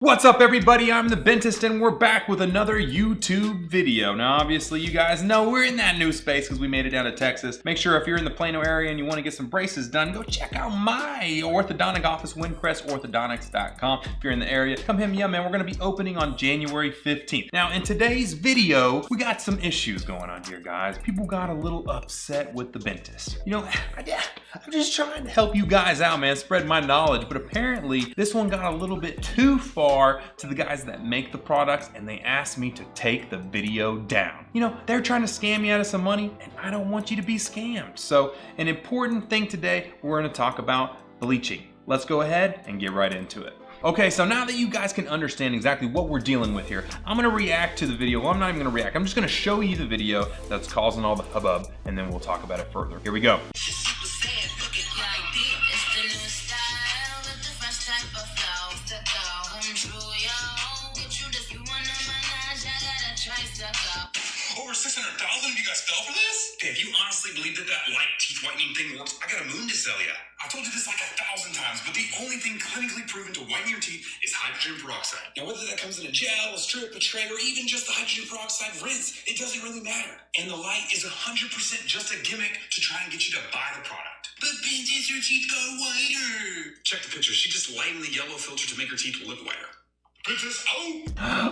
What's up everybody, I'm the Bentist and we're back with another YouTube video. Now obviously you guys know we're in that new space because we made it down to Texas. Make sure if you're in the Plano area and you want to get some braces done, go check out my orthodontic office, Orthodontist.com. If you're in the area, come hit me up, man. We're going to be opening on January 15th. Now in today's video, we got some issues going on here, guys. People got a little upset with the Bentist. You know, I'm just trying to help you guys out, man, spread my knowledge, but apparently this one got a little bit too far to the guys that make the products, and they asked me to take the video down. You know, they're trying to scam you out of some money, and I don't want you to be scammed. So an important thing today, we're going to talk about bleaching. Let's go ahead and get right into it. Okay, so now that you guys can understand exactly what we're dealing with here, I'm gonna react to the video. Well, I'm not even gonna react. I'm just gonna show you the video that's causing all the hubbub, and then we'll talk about it further. Here we go. Over 600,000 of you guys fell for this? Hey, if you honestly believe that light teeth whitening thing works, I got a moon to sell ya. I told you this like 1,000 times, but the only thing clinically proven to whiten your teeth is hydrogen peroxide. Now, whether that comes in a gel, a strip, a tray, or even just the hydrogen peroxide rinse, it doesn't really matter. And the light is 100% just a gimmick to try and get you to buy the product. But Bentist, your teeth got whiter. Check the picture. She just lightened the yellow filter to make her teeth look whiter.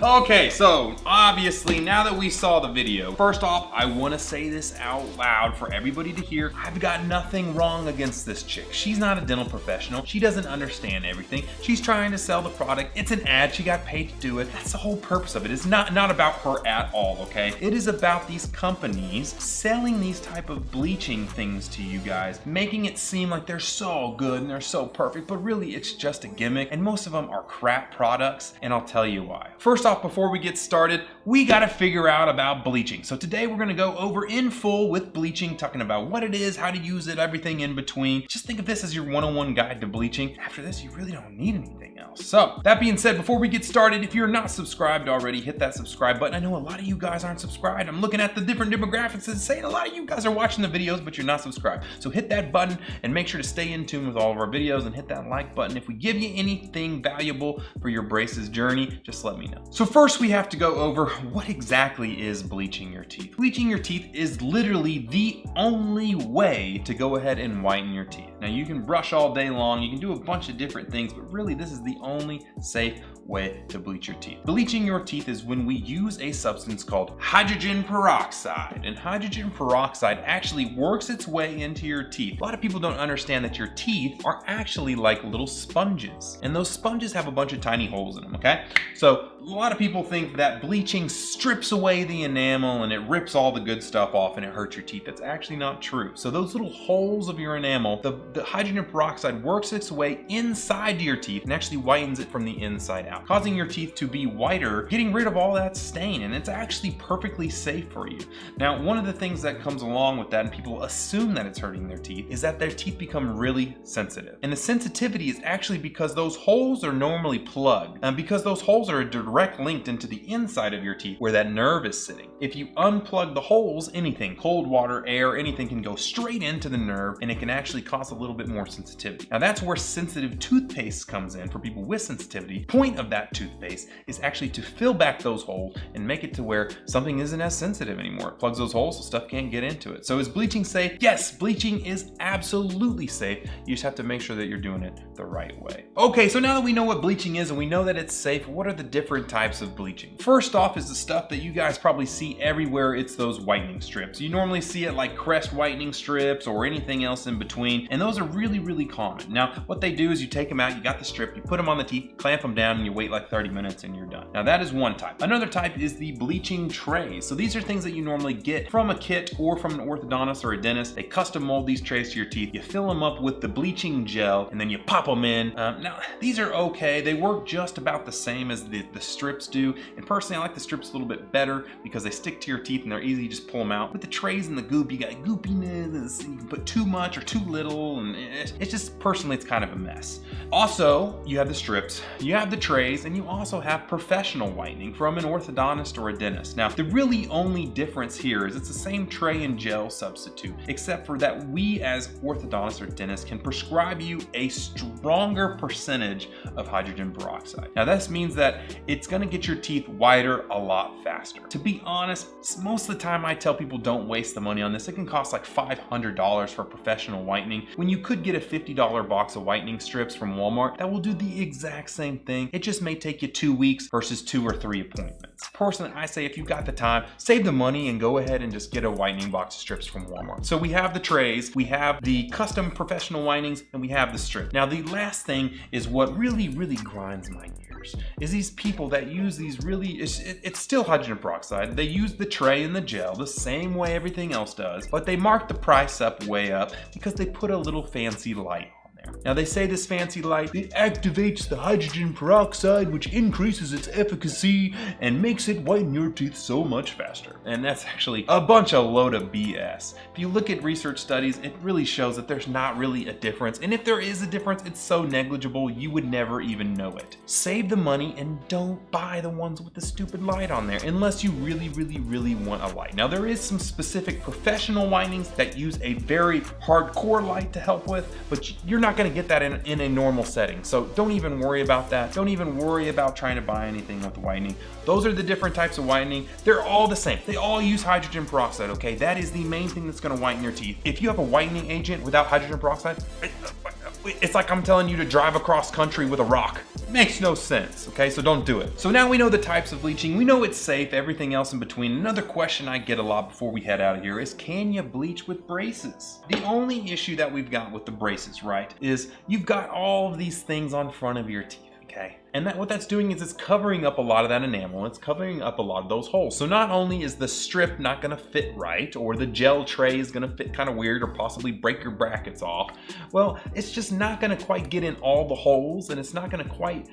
Okay, so obviously now that we saw the video, first off, I want to say this out loud for everybody to hear. I've got nothing wrong against this chick. She's not a dental professional. She doesn't understand everything. She's trying to sell the product. It's an ad. She got paid to do it. That's the whole purpose of it. It's not about her at all, okay? It is about these companies selling these type of bleaching things to you guys, making it seem like they're so good and they're so perfect, but really it's just a gimmick, and most of them are crap products. And I'll tell you why. First off, before we get started, we gotta figure out about bleaching. So today we're gonna go over in full with bleaching, talking about what it is, how to use it, everything in between. Just think of this as your 101 guide to bleaching. After this, you really don't need anything else. So that being said, before we get started, if you're not subscribed already, hit that subscribe button. I know a lot of you guys aren't subscribed. I'm looking at the different demographics and saying a lot of you guys are watching the videos, but you're not subscribed. So hit that button and make sure to stay in tune with all of our videos and hit that like button. If we give you anything valuable for your braces journey, just let me know. So first we have to go over what exactly is bleaching your teeth. Bleaching your teeth is literally the only way to go ahead and whiten your teeth. Now you can brush all day long, you can do a bunch of different things, but really this is the only safe way to bleach your teeth. Bleaching your teeth is when we use a substance called hydrogen peroxide, and hydrogen peroxide actually works its way into your teeth. A lot of people don't understand that your teeth are actually like little sponges, and those sponges have a bunch of tiny holes in them, okay? So a lot of people think that bleaching strips away the enamel and it rips all the good stuff off and it hurts your teeth. That's actually not true. So those little holes of your enamel, the hydrogen peroxide works its way inside your teeth and actually whitens it from the inside out, causing your teeth to be whiter, getting rid of all that stain, and it's actually perfectly safe for you. Now, one of the things that comes along with that, and people assume that it's hurting their teeth, is that their teeth become really sensitive. And the sensitivity is actually because those holes are normally plugged, and because those holes are a direct link into the inside of your teeth where that nerve is sitting. If you unplug the holes, anything, cold water, air, anything can go straight into the nerve, and it can actually cause a little bit more sensitivity. Now that's where sensitive toothpaste comes in for people with sensitivity. Point of that toothpaste is actually to fill back those holes and make it to where something isn't as sensitive anymore. It plugs those holes so stuff can't get into it. So is bleaching safe? Yes, bleaching is absolutely safe. You just have to make sure that you're doing it the right way. Okay, so now that we know what bleaching is and we know that it's safe, what are the different types of bleaching? First off is the stuff that you guys probably see everywhere. It's those whitening strips. You normally see it like Crest whitening strips or anything else in between, and those are really, really common. Now, what they do is you take them out, you got the strip, you put them on the teeth, clamp them down, and you wait like 30 minutes and you're done. Now that is one type. Another type is the bleaching trays. So these are things that you normally get from a kit or from an orthodontist or a dentist. They custom mold these trays to your teeth. You fill them up with the bleaching gel and then you pop them in. Now these are okay. They work just about the same as the strips do. And personally, I like the strips a little bit better because they stick to your teeth and they're easy to just pull them out. With the trays and the goop, you got goopiness and you can put too much or too little, and it's just, personally, it's kind of a mess. Also, you have the strips, you have the trays, trays, and you also have professional whitening from an orthodontist or a dentist. Now, the really only difference here is it's the same tray and gel substitute, except for that we as orthodontists or dentists can prescribe you a stronger percentage of hydrogen peroxide. Now, this means that it's gonna get your teeth whiter a lot faster. To be honest, most of the time I tell people don't waste the money on this. It can cost like $500 for professional whitening when you could get a $50 box of whitening strips from Walmart that will do the exact same thing. It just may take you 2 weeks versus 2 or 3 appointments. Personally, I say if you've got the time, save the money and go ahead and just get a whitening box of strips from Walmart. So we have the trays, we have the custom professional whitenings, and we have the strip. Now the last thing is what really grinds my gears, is these people that use these it's still hydrogen peroxide. They use the tray and the gel the same way everything else does, but they mark the price up way up because they put a little fancy light on there. Now they say this fancy light, it activates the hydrogen peroxide, which increases its efficacy and makes it whiten your teeth so much faster. And that's actually a bunch of load of BS. If you look at research studies, it really shows that there's not really a difference. And if there is a difference, it's so negligible, you would never even know it. Save the money and don't buy the ones with the stupid light on there, unless you really want a light. Now there is some specific professional whitenings that use a very hardcore light to help with, but you're not gonna get that in a normal setting. So don't even worry about that. Don't even worry about trying to buy anything with whitening. Those are the different types of whitening. They're all the same. They all use hydrogen peroxide, okay? That is the main thing that's gonna whiten your teeth. If you have a whitening agent without hydrogen peroxide, it's like I'm telling you to drive across country with a rock. It makes no sense, okay? So don't do it. So now we know the types of bleaching. We know it's safe, everything else in between. Another question I get a lot before we head out of here is, can you bleach with braces? The only issue that we've got with the braces, right, is you've got all of these things on front of your teeth, okay? And what that's doing is it's covering up a lot of that enamel. It's covering up a lot of those holes. So not only is the strip not gonna fit right, or the gel tray is gonna fit kind of weird or possibly break your brackets off, well, it's just not gonna quite get in all the holes, and it's not gonna quite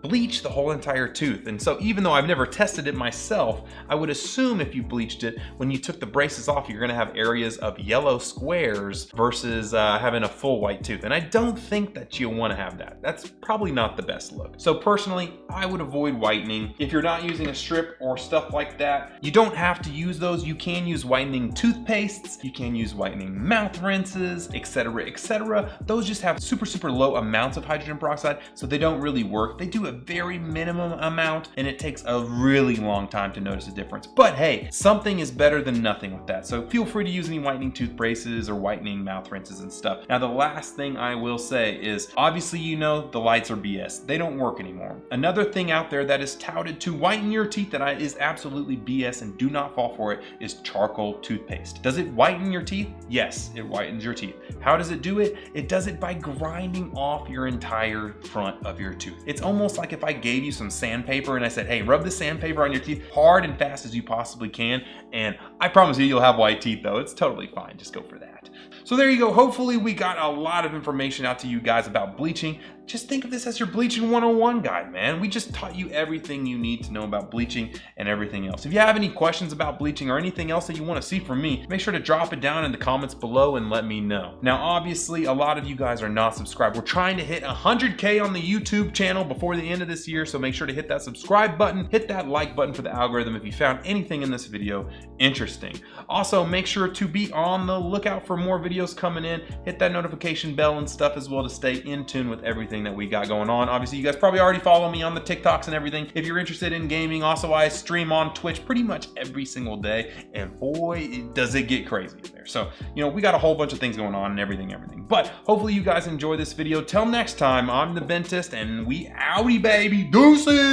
bleach the whole entire tooth. And so even though I've never tested it myself, I would assume if you bleached it, when you took the braces off, you're gonna have areas of yellow squares versus having a full white tooth. And I don't think that you wanna have that. That's probably not the best look. So personally, I would avoid whitening. If you're not using a strip or stuff like that, you don't have to use those. You can use whitening toothpastes, you can use whitening mouth rinses, etc., etc. Those just have super low amounts of hydrogen peroxide, so they don't really work. They do a very minimum amount, and it takes a really long time to notice a difference. But hey, something is better than nothing with that. So feel free to use any whitening tooth braces or whitening mouth rinses and stuff. Now the last thing I will say is, obviously you know the lights are BS. They don't work anymore. Another thing out there that is touted to whiten your teeth that is absolutely BS, and do not fall for it, is charcoal toothpaste. Does it whiten your teeth? Yes, it whitens your teeth. How does it do it? It does it by grinding off your entire front of your tooth. It's almost like if I gave you some sandpaper and I said, hey, rub the sandpaper on your teeth hard and fast as you possibly can, and I promise you, you'll have white teeth though. It's totally fine. Just go for that. So there you go. Hopefully we got a lot of information out to you guys about bleaching. Just think of this as your bleaching 101 guide, man. We just taught you everything you need to know about bleaching and everything else. If you have any questions about bleaching or anything else that you want to see from me, make sure to drop it down in the comments below and let me know. Now, obviously, a lot of you guys are not subscribed. We're trying to hit 100K on the YouTube channel before the end of this year, so make sure to hit that subscribe button, hit that like button for the algorithm if you found anything in this video interesting. Also, make sure to be on the lookout for more videos coming in. Hit that notification bell and stuff as well to stay in tune with everything that we got going on. Obviously, you guys probably already follow me on the TikToks and everything. If you're interested in gaming, also I stream on Twitch pretty much every single day, and boy, does it get crazy in there. So, you know, we got a whole bunch of things going on and everything. But hopefully you guys enjoy this video. Till next time, I'm the Bentist, and we outie, baby. Deuces!